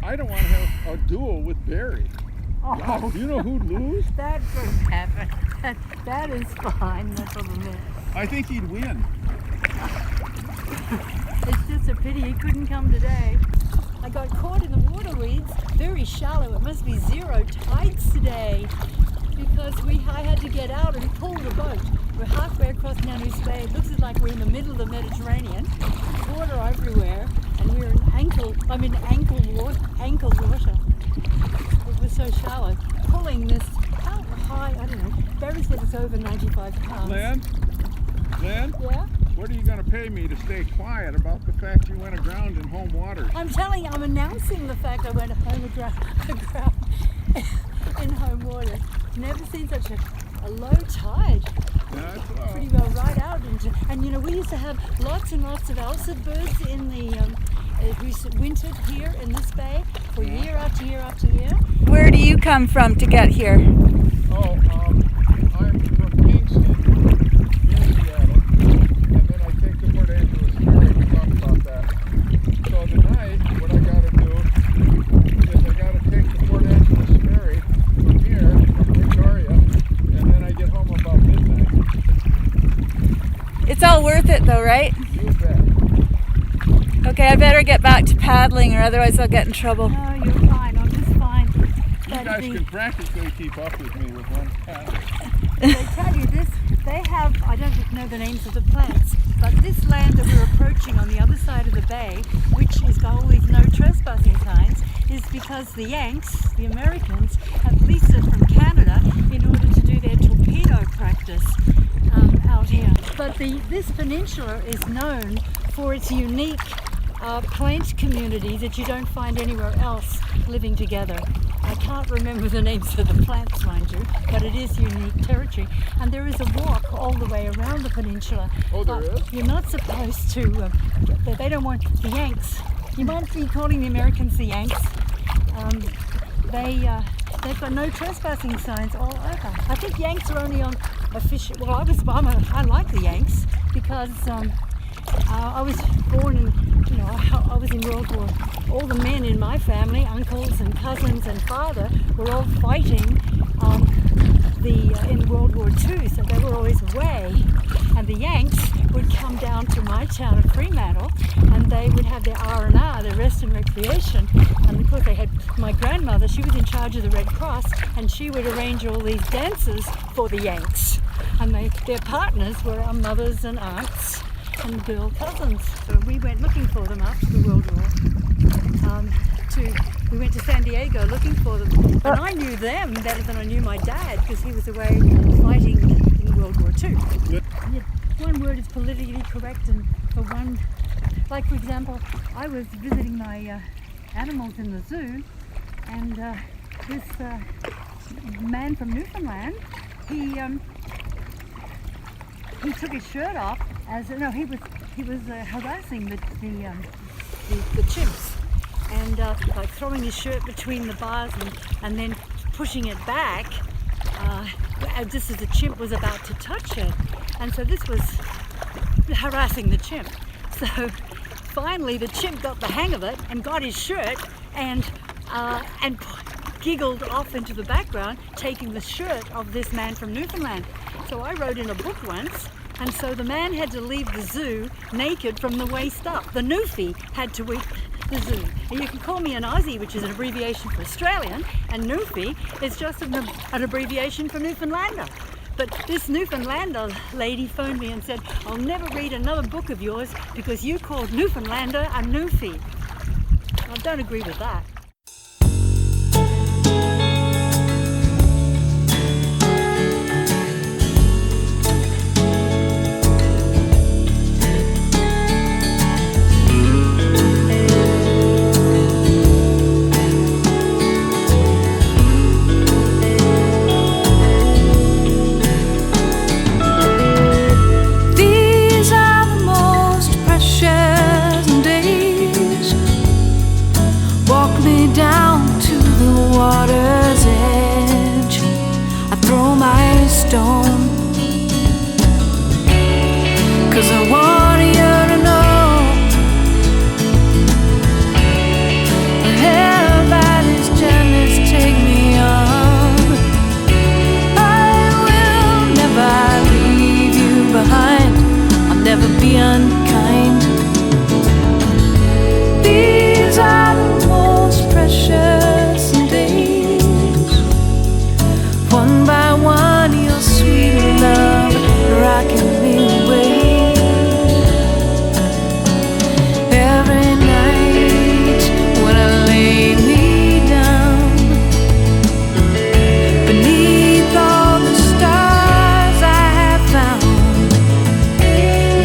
I don't want to have a duel with Barry. Oh, Do you know who'd lose? that couldn't happen. That is fine. That's what it is. I think he'd win. It's just a pity he couldn't come today. I got caught in the water weeds, very shallow. It must be zero tides today because I had to get out and pull the boat. We're halfway across Nanu's Bay. It looks like we're in the middle of the Mediterranean. Water everywhere, and we're in ankle water. It was so shallow. Pulling this, how high, I don't know. Barry said it's over 95 pounds. Lyn? Yeah? What are you going to pay me to stay quiet about the fact you went aground in home waters? I'm telling you, I'm announcing the fact I went home aground in home water. Never seen such a low tide. That's well. Pretty well right out into, and you know, we used to have lots and lots of alcid birds in the, we wintered here in this bay for year after year after year. Where do you come from to get here? Oh, I'm from Kingston, near Seattle, and then I take the Port Angeles ferry. We talked about that. So tonight, what I got to do is I got to take the Port Angeles ferry from here, from Victoria, and then I get home about midnight. It's all worth it though, right? You bet. Okay, I better get back to paddling or otherwise I'll get in trouble. No, you're fine. I'm just fine. You guys can practically keep up with me with one paddle. They tell you this, they have, I don't know the names of the plants, but this land that we're approaching on the other side of the bay, which has got all these no trespassing signs, is because the Yanks, the Americans, have leased it from Canada in order to do their torpedo practice out here. But this peninsula is known for its unique plant community that you don't find anywhere else living together. I can't remember the names of the plants, mind you, but it is unique territory. And there is a walk all the way around the peninsula. Oh, there is? You're not supposed to, they don't want the Yanks. You might be calling the Americans the Yanks. They've got no trespassing signs all over. I think Yanks are only on official, well, I like the Yanks because I was born in, I was in World War. All the men in my family, uncles and cousins and father, were all fighting in World War II, so they were always away. And the Yanks would come down to my town of Fremantle, and they would have their R&R, their rest and recreation. And of course, they had my grandmother. She was in charge of the Red Cross, and she would arrange all these dances for the Yanks. And their partners were our mothers and aunts and girl cousins. So we went looking for them after the World War. We went to San Diego looking for them. And I knew them better than I knew my dad because he was away fighting in World War II. Yeah. One word is politically correct, and for one, like for example, I was visiting my animals in the zoo, and this man from Newfoundland, he took his shirt off he was harassing the chimps, and like throwing his shirt between the bars and then pushing it back just as the chimp was about to touch it. And so this was harassing the chimp. So finally the chimp got the hang of it and got his shirt and giggled off into the background, taking the shirt of this man from Newfoundland. So I wrote in a book once, and so the man had to leave the zoo naked from the waist up. The Newfie had to leave the zoo. And you can call me an Aussie, which is an abbreviation for Australian, and Newfie is just an abbreviation for Newfoundlander. But this Newfoundlander lady phoned me and said, "I'll never read another book of yours because you called Newfoundlander a Newfie." I don't agree with that. Cause I want you to know wherever these journeys take me on, I will never leave you behind. I'll never be unkind. These are the most precious days. One by one, your sweet love rocking me away. Every night when I lay me down beneath all the stars I have found,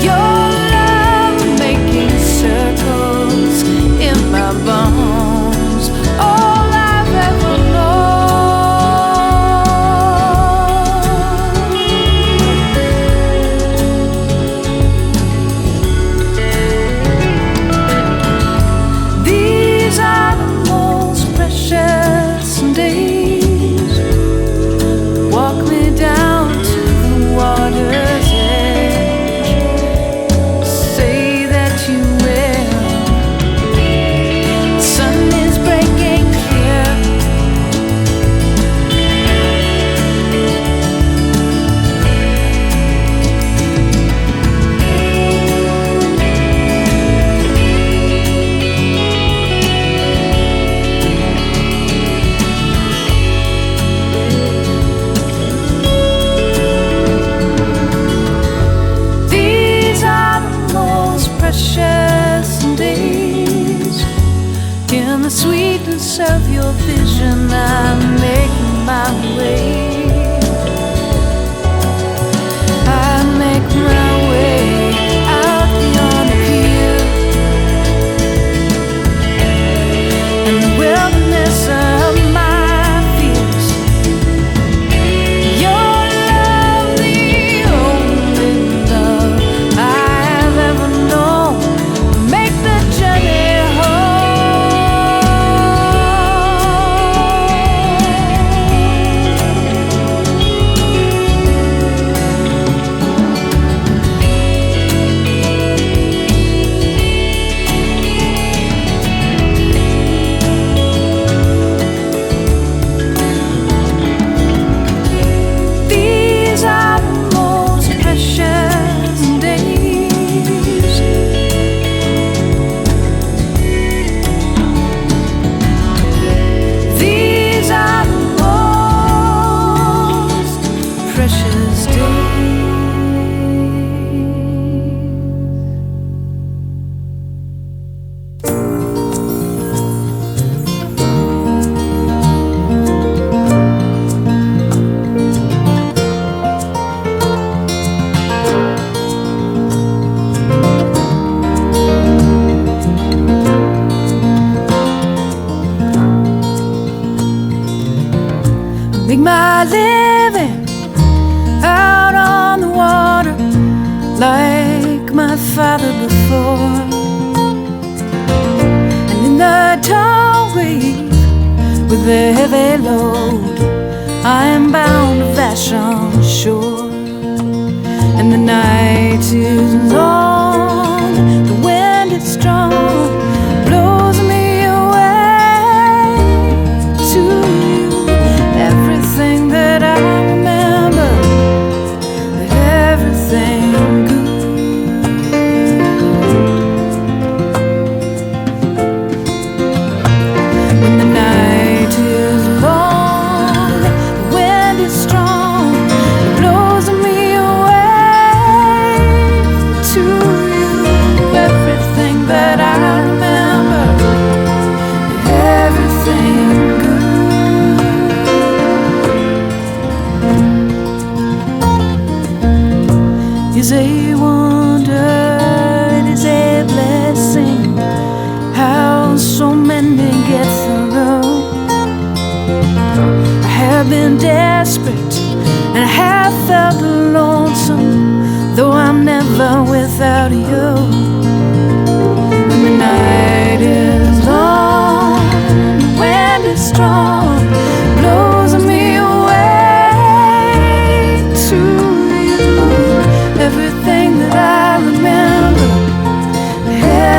your love making circles in my bones. All I've ever make my living out on the water like my father before. And in the tall wave with a heavy load, I am bound to vash on the shore. And the night is long, the wind is strong, blows me away to you. Everything that I remember, everything good. When the night is long, the wind is strong, it blows me away to you. Everything that I remember, everything good is a wonder, it is a blessing how so many get through. I have been desperate and I have felt lonesome, though I'm never without you. When the night is long, the wind is strong, blows me away to you. Everything that I remember,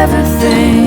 everything